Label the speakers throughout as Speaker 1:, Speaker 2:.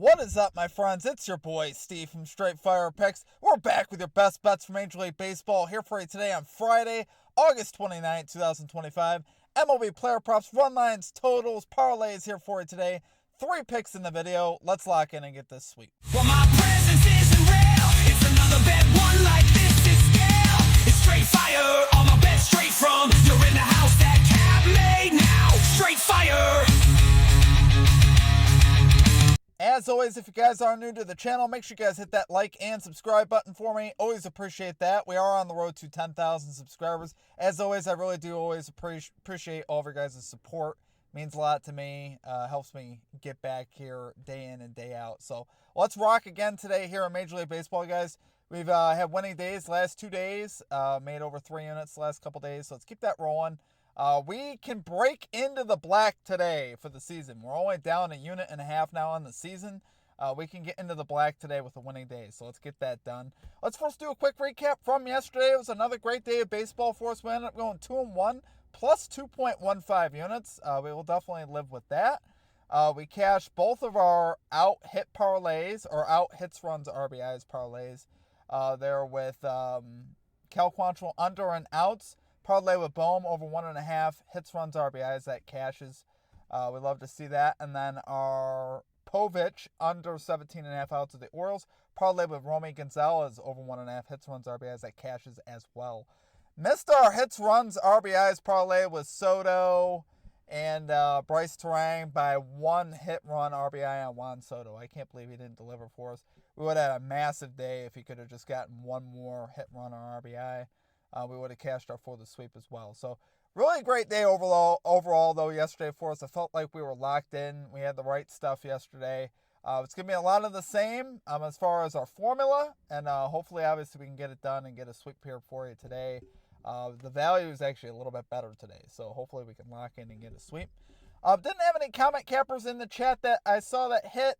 Speaker 1: What is up, my friends? It's your boy, Steve from Straight Fire Picks. We're back with your best bets from Major League Baseball here for you today on Friday, August 29th, 2025. MLB player props, run lines, totals, parlays here for you today. 3 picks in the video. Let's lock in and get this sweep.
Speaker 2: Well, my presence isn't real. It's another bad one like this is scale. It's straight fire. All my bets straight from. You're in the house that cab made now. Straight fire.
Speaker 1: As always, if you guys are new to the channel, make sure you guys hit that like and subscribe button for me. Always appreciate that. We are on the road to 10,000 subscribers. As always, I really do always appreciate all of your guys' support. Means a lot to me. Helps me get back here day in and day out. So let's rock again today here in Major League Baseball, guys. We've had winning days last 2 days. Made over 3 units the last couple days. So let's keep that rolling. We can break into the black today for the season. We're only down a unit and a half now on the season. We can get into the black today with a winning day, so let's get that done. Let's first do a quick recap from yesterday. It was another great day of baseball for us. We ended up going 2-1 plus 2.15 units. We will definitely live with that. We cashed both of our out hit parlays, or out hits, runs, RBIs parlays. There with Cal Quantrill under and outs. Parlay with Bohm over 1.5 hits, runs, RBIs. That cashes. We love to see that. And then our Povich under 17.5 outs of the Orioles. Parlay with Romy Gonzalez over 1.5 hits, runs, RBIs. That cashes as well. Missed our hits, runs, RBIs parlay with Soto and Bryce Terang by 1 hit, run, RBI on Juan Soto. I can't believe he didn't deliver for us. We would have had a massive day if he could have just gotten one more hit, run, or RBI. We would have cashed our for the sweep as well. So really great day overall though yesterday for us. I felt like we were locked in. We had the right stuff yesterday. It's going to be a lot of the same as far as our formula. And hopefully, obviously, we can get it done and get a sweep here for you today. The value is actually a little bit better today. So hopefully we can lock in and get a sweep. Didn't have any comment cappers in the chat that I saw that hit.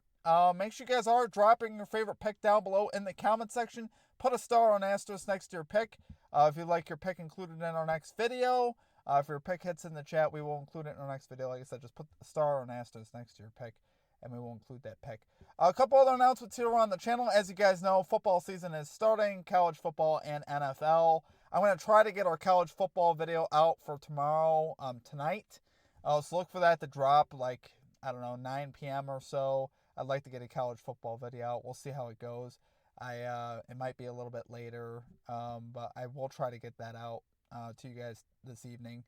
Speaker 1: Make sure you guys are dropping your favorite pick down below in the comment section. Put a star or an asterisk next to your pick. If you'd like your pick included in our next video. If your pick hits in the chat, we will include it in our next video. Like I said, just put a star or an asterisk next to your pick, and we will include that pick. A couple other announcements here on the channel. As you guys know, football season is starting, college football and NFL. I'm going to try to get our college football video out for tomorrow, tonight. So look for that to drop like, 9 p.m. or so. I'd like to get a college football video out. We'll see how it goes. It might be a little bit later, but I will try to get that out to you guys this evening.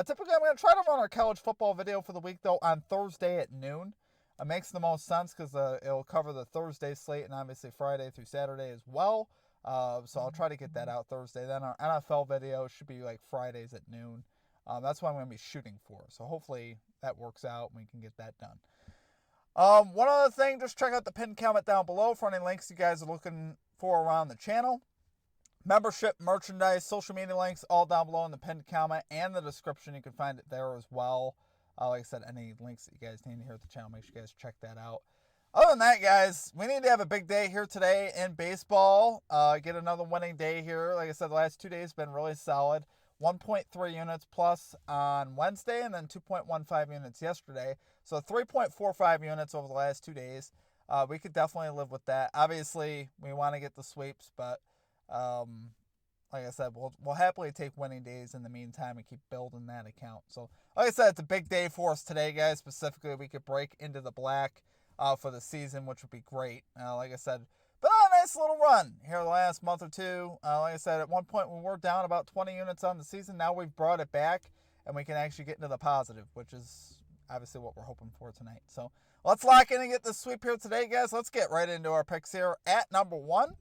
Speaker 1: Typically, I'm going to try to run our college football video for the week, though, on Thursday at noon. It makes the most sense because it'll cover the Thursday slate and obviously Friday through Saturday as well. So I'll try to get that out Thursday. Then our NFL video should be like Fridays at noon. That's what I'm going to be shooting for. So hopefully that works out and we can get that done. One other thing, just check out the pinned comment down below for any links you guys are looking for around the channel. Membership, merchandise, social media links, all down below in the pinned comment and the description. You can find it there as well. Like I said, any links that you guys need here at the channel, make sure you guys check that out. Other than that, guys, we need to have a big day here today in baseball. Get another winning day here. Like I said, the last 2 days have been really solid. 1.3 units plus on Wednesday and then 2.15 units yesterday. So 3.45 units over the last 2 days. We could definitely live with that. Obviously, we want to get the sweeps, but like I said, we'll happily take winning days in the meantime and keep building that account. So like I said, it's a big day for us today, guys. Specifically, we could break into the black for the season, which would be great. Like I said, but a nice little run here the last month or two. Like I said, at one point we were down about 20 units on the season. Now we've brought it back, and we can actually get into the positive, which is obviously what we're hoping for tonight. So let's lock in and get the sweep here today, guys. Let's get right into our picks here. At number 1,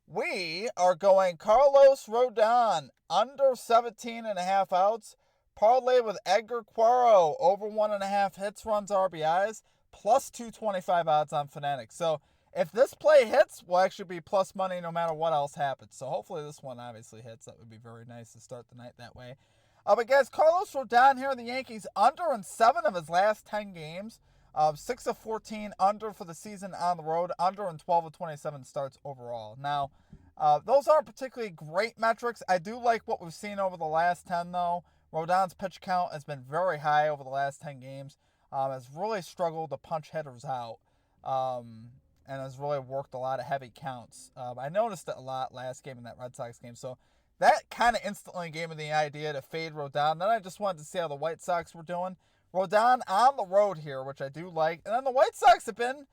Speaker 1: we are going Carlos Rodon under 17.5 outs. Parlay with Edgar Quero over 1.5 hits, runs, RBIs, plus 225 odds on Fanatics. So if this play hits, we'll actually be plus money no matter what else happens. So hopefully this one obviously hits. That would be very nice to start the night that way. But guys, Carlos Rodon here in the Yankees, under in 7 of his last 10 games. 6 of 14 under for the season on the road. Under in 12 of 27 starts overall. Now, those aren't particularly great metrics. I do like what we've seen over the last 10, though. Rodon's pitch count has been very high over the last 10 games. Has really struggled to punch hitters out. and has really worked a lot of heavy counts. I noticed it a lot last game in that Red Sox game. So that kind of instantly gave me the idea to fade Rodon. Then I just wanted to see how the White Sox were doing. Rodon on the road here, which I do like. And then the White Sox have been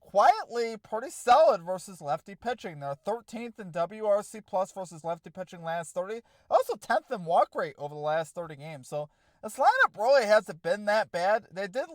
Speaker 1: quietly pretty solid versus lefty pitching. They're 13th in WRC plus versus lefty pitching last 30. Also 10th in walk rate over the last 30 games. So this lineup really hasn't been that bad. They did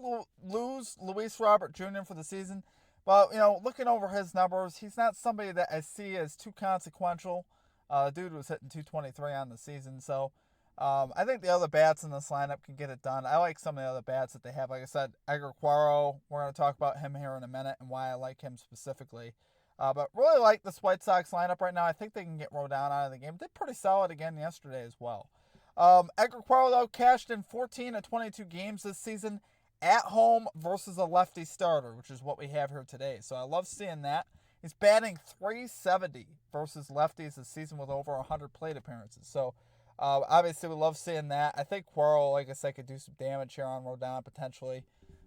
Speaker 1: lose Luis Robert Jr. for the season. But, looking over his numbers, he's not somebody that I see as too consequential. The dude was hitting 223 on the season. So I think the other bats in this lineup can get it done. I like some of the other bats that they have. Like I said, Edgar Quero, we're going to talk about him here in a minute and why I like him specifically. But really like this White Sox lineup right now. I think they can get Rodon out of the game. Did pretty solid again yesterday as well. Edgar Quero, though, cashed in 14 of 22 games this season at home versus a lefty starter, which is what we have here today. So I love seeing that. He's batting .370 versus lefties this season with over 100 plate appearances. So obviously we love seeing that. I think Quero, like I said, could do some damage here on Rodon potentially.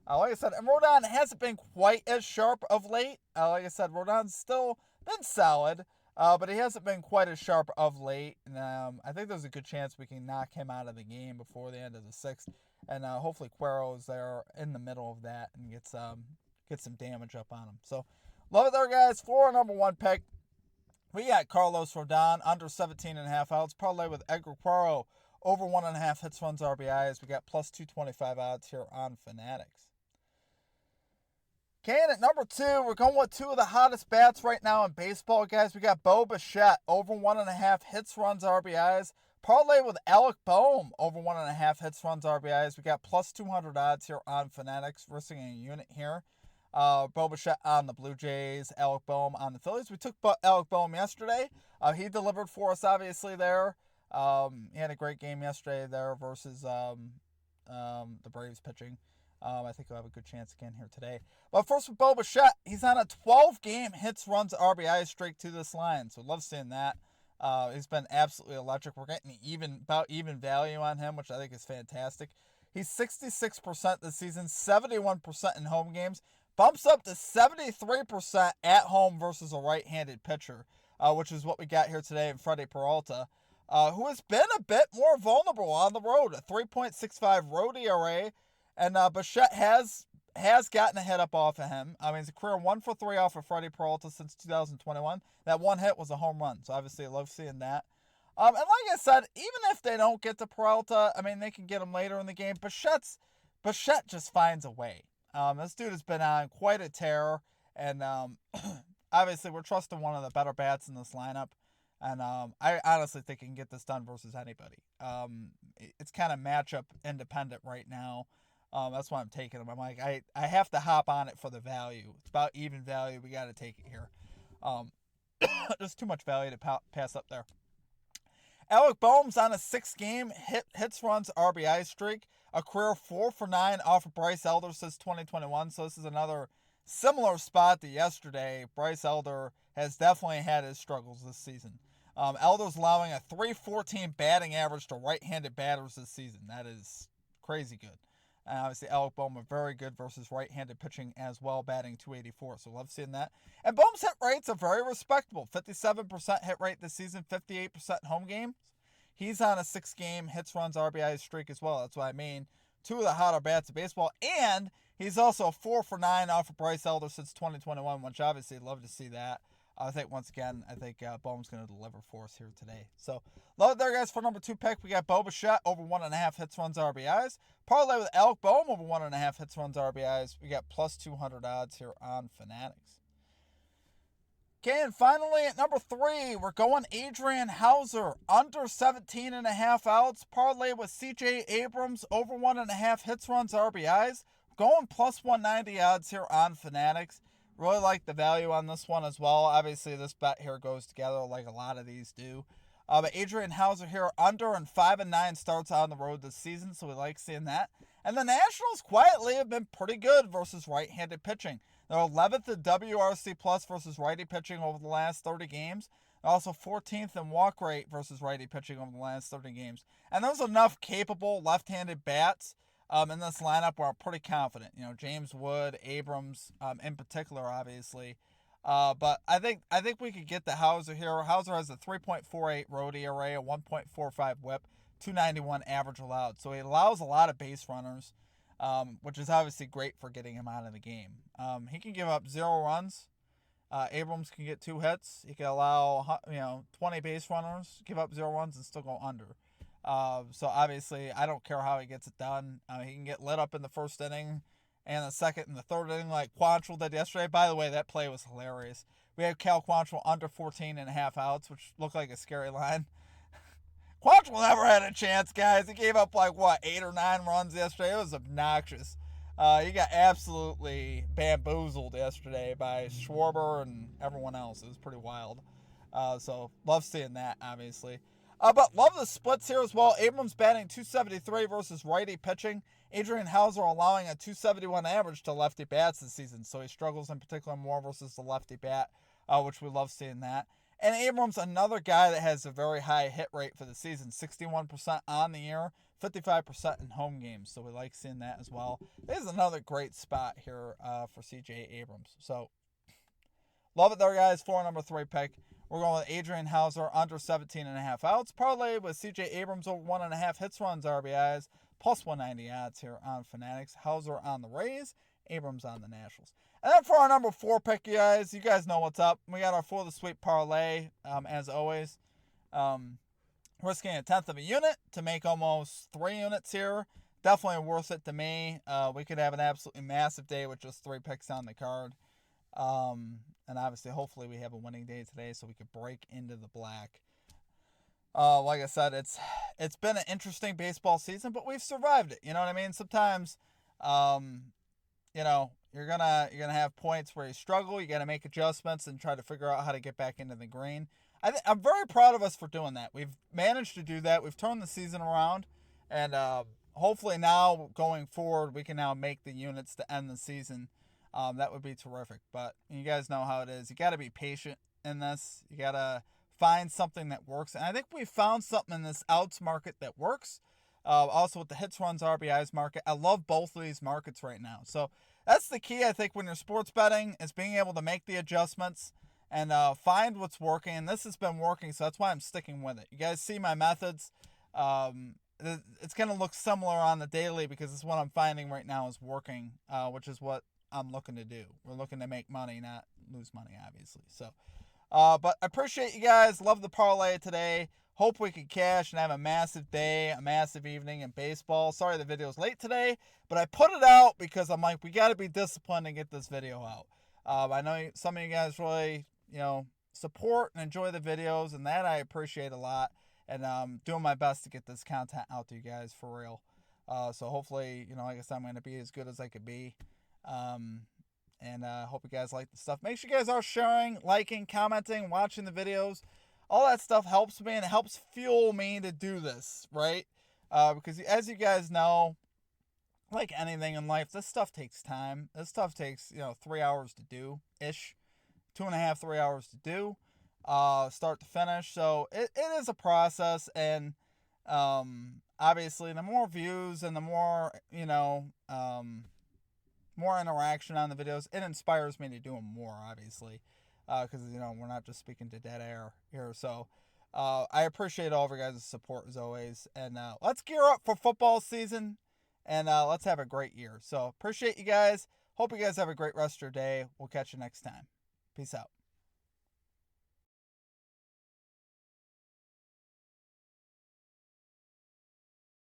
Speaker 1: Like I said, and Rodon hasn't been quite as sharp of late. Like I said, Rodon's still been solid, but he hasn't been quite as sharp of late. And I think there's a good chance we can knock him out of the game before the end of the sixth. And hopefully Quero is there in the middle of that and gets some damage up on him. So love it there, guys. For our number one pick, we got Carlos Rodon under 17.5 outs. Parlay with Edgar Quero over 1.5 hits, runs, RBIs. We got plus 225 odds here on Fanatics. Okay, and at number two, we're going with two of the hottest bats right now in baseball, guys. We got Bo Bichette over 1.5 hits, runs, RBIs. Parlay with Alec Boehm over 1.5 hits, runs, RBIs. We got plus 200 odds here on Fanatics, risking a unit here. Bo Bichette on the Blue Jays, Alec Boehm on the Phillies. We took Alec Boehm yesterday. He delivered for us, obviously, there. He had a great game yesterday there versus the Braves pitching. I think he'll have a good chance again here today. But first with Bo Bichette, he's on a 12-game hits, runs, RBIs streak to this line. So love seeing that. He's been absolutely electric. We're getting about even value on him, which I think is fantastic. He's 66% this season, 71% in home games. Bumps up to 73% at home versus a right-handed pitcher, which is what we got here today in Freddie Peralta, who has been a bit more vulnerable on the road. A 3.65 road ERA, and Bichette has gotten a hit up off of him. I mean, it's a career 1 for 3 off of Freddie Peralta since 2021. That one hit was a home run, so obviously I love seeing that. And like I said, even if they don't get to Peralta, I mean, they can get him later in the game. Bichette just finds a way. This dude has been on quite a tear, and obviously we're trusting one of the better bats in this lineup, and I honestly think he can get this done versus anybody. It's kind of matchup independent right now. That's why I'm taking him. I'm like, I have to hop on it for the value. It's about even value. We got to take it here. There's too much value to pass up there. Alec Boehm's on a 6-game hits, runs, RBI streak. A career 4 for 9 off of Bryce Elder since 2021. So this is another similar spot to yesterday. Bryce Elder has definitely had his struggles this season. Elder's allowing a .314 batting average to right-handed batters this season. That is crazy good. And obviously, Alec Boehm very good versus right-handed pitching as well, batting .284. So love seeing that. And Boehm's hit rates are very respectable. 57% hit rate this season, 58% home games. He's on a 6-game hits, runs, RBI streak as well. That's what I mean. Two of the hotter bats of baseball. And he's also 4 for 9 off of Bryce Elder since 2021, which obviously love to see that. I think, once again, Boehm's going to deliver for us here today. So, love it there, guys. For number 2 pick, we got Bo Bichette over 1.5 hits, runs, RBIs. Parlay with Alec Boehm over 1.5 hits, runs, RBIs. We got plus 200 odds here on Fanatics. Okay, and finally, at number 3, we're going Adrian Hauser under 17.5 outs. Parlay with C.J. Abrams over 1.5 hits, runs, RBIs. Going plus 190 odds here on Fanatics. Really like the value on this one as well. Obviously, this bet here goes together like a lot of these do. But Adrian Hauser here under and 5-9 starts on the road this season, so we like seeing that. And the Nationals quietly have been pretty good versus right-handed pitching. They're 11th in WRC plus versus righty pitching over the last 30 games. Also 14th in walk rate versus righty pitching over the last 30 games. And there's enough capable left-handed bats in this lineup where I'm pretty confident. James Wood, Abrams, in particular, obviously. But I think we could get the Hauser here. Hauser has a 3.48 road ERA, a 1.45 WHIP, 291 average allowed. So he allows a lot of base runners, which is obviously great for getting him out of the game. He can give up 0 runs. Abrams can get 2 hits. He can allow 20 base runners, give up 0 runs, and still go under. So obviously, I don't care how he gets it done. He can get lit up in the first inning and the second and the third inning like Quantrill did yesterday. By the way, that play was hilarious. We had Cal Quantrill under 14.5 outs, which looked like a scary line. Quantrill never had a chance, guys. He gave up 8 or 9 runs yesterday. It was obnoxious. He got absolutely bamboozled yesterday by Schwarber and everyone else. It was pretty wild. So love seeing that, obviously. But love the splits here as well. Abrams batting 273 versus righty pitching. Adrian Hauser allowing a 271 average to lefty bats this season. So he struggles in particular more versus the lefty bat, which we love seeing that. And Abrams, another guy that has a very high hit rate for the season, 61% on the year, 55% in home games. So we like seeing that as well. This is another great spot here for CJ Abrams. So love it there, guys. For number 3 pick. We're going with Adrian Hauser under 17.5 outs. Parlay with CJ Abrams over 1.5 hits, runs, RBIs, plus 190 odds here on Fanatics. Hauser on the Rays, Abrams on the Nationals. And then for our number 4 pick, you guys know what's up. We got our For the Sweep Parlay, as always. Risking a 1/10 of a unit to make almost 3 units here. Definitely worth it to me. We could have an absolutely massive day with just 3 picks on the card. And obviously, hopefully, we have a winning day today so we could break into the black. Like I said, it's been an interesting baseball season, but we've survived it. You know what I mean? Sometimes, you're gonna have points where you struggle. You got to make adjustments and try to figure out how to get back into the green. I'm very proud of us for doing that. We've managed to do that. We've turned the season around, and hopefully now going forward, we can now make the units to end the season. That would be terrific. But you guys know how it is. You got to be patient in this. You got to find something that works. And I think we found something in this outs market that works. Also with the hits, runs, RBIs market. I love both of these markets right now. So that's the key, I think, when you're sports betting, is being able to make the adjustments and find what's working. And this has been working, so that's why I'm sticking with it. You guys see my methods. It's going to look similar on the daily because it's what I'm finding right now is working, which is what I'm looking to do. We're looking to make money, not lose money, obviously. So, but I appreciate you guys. Love the parlay today. Hope we can cash and have a massive day, a massive evening in baseball. Sorry the video's late today, but I put it out because I'm like, we got to be disciplined and get this video out. I know some of you guys really, support and enjoy the videos, and that I appreciate a lot. And I'm doing my best to get this content out to you guys for real. So hopefully, like I said, I'm going to be as good as I could be. And hope you guys like the stuff. Make sure you guys are sharing, liking, commenting, watching the videos. All that stuff helps me and it helps fuel me to do this, right? Because as you guys know, like anything in life, this stuff takes time. This stuff takes, 3 hours to do ish, 2.5, 3 hours to do, start to finish. So it is a process, and obviously the more views and the more, more interaction on the videos, it inspires me to do them more, obviously, because we're not just speaking to dead air here. So I appreciate all of your guys' support as always, and let's gear up for football season, and let's have a great year. So appreciate you guys. Hope you guys have a great rest of your day. We'll catch you next time. Peace out.